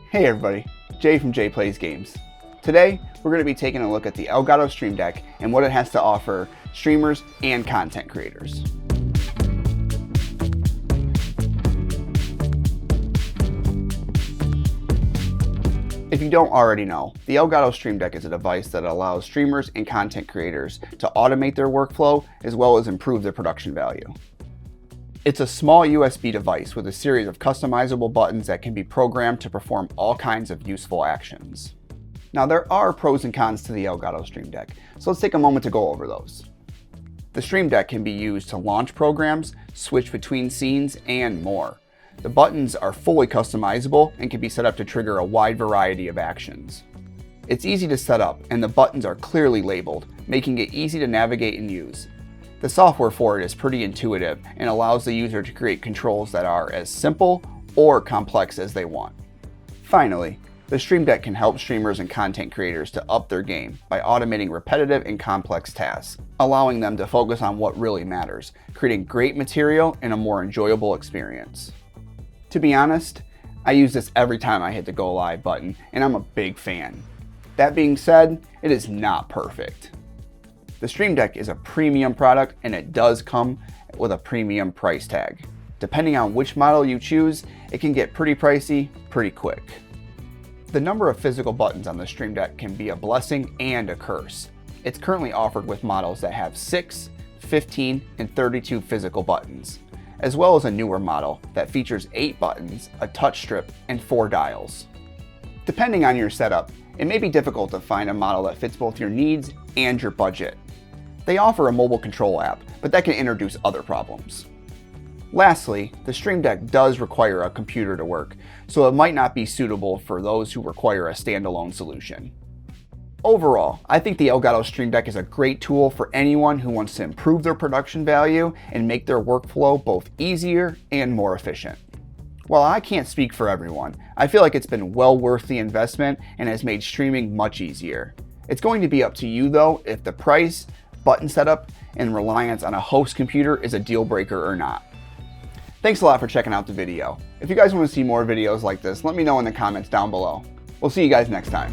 Hey everybody, Jay from Jay Plays Games. Today, we're going to be taking a look at the Elgato Stream Deck and what it has to offer streamers and content creators. If you don't already know, the Elgato Stream Deck is a device that allows streamers and content creators to automate their workflow as well as improve their production value. It's a small USB device with a series of customizable buttons that can be programmed to perform all kinds of useful actions. Now there are pros and cons to the Elgato Stream Deck, so let's take a moment to go over those. The Stream Deck can be used to launch programs, switch between scenes, and more. The buttons are fully customizable and can be set up to trigger a wide variety of actions. It's easy to set up, and the buttons are clearly labeled, making it easy to navigate and use. The software for it is pretty intuitive and allows the user to create controls that are as simple or complex as they want. Finally, the Stream Deck can help streamers and content creators to up their game by automating repetitive and complex tasks, allowing them to focus on what really matters, creating great material and a more enjoyable experience. To be honest, I use this every time I hit the Go Live button, and I'm a big fan. That being said, it is not perfect. The Stream Deck is a premium product and it does come with a premium price tag. Depending on which model you choose, it can get pretty pricey pretty quick. The number of physical buttons on the Stream Deck can be a blessing and a curse. It's currently offered with models that have 6, 15, and 32 physical buttons, as well as a newer model that features 8 buttons, a touch strip, and 4 dials. Depending on your setup, it may be difficult to find a model that fits both your needs and your budget. They offer a mobile control app, but that can introduce other problems. Lastly, the Stream Deck does require a computer to work, so it might not be suitable for those who require a standalone solution. Overall, I think the Elgato Stream Deck is a great tool for anyone who wants to improve their production value and make their workflow both easier and more efficient. While I can't speak for everyone, I feel like it's been well worth the investment and has made streaming much easier. It's going to be up to you though if the price, button setup, and reliance on a host computer is a deal breaker or not. Thanks a lot for checking out the video. If you guys want to see more videos like this, let me know in the comments down below. We'll see you guys next time.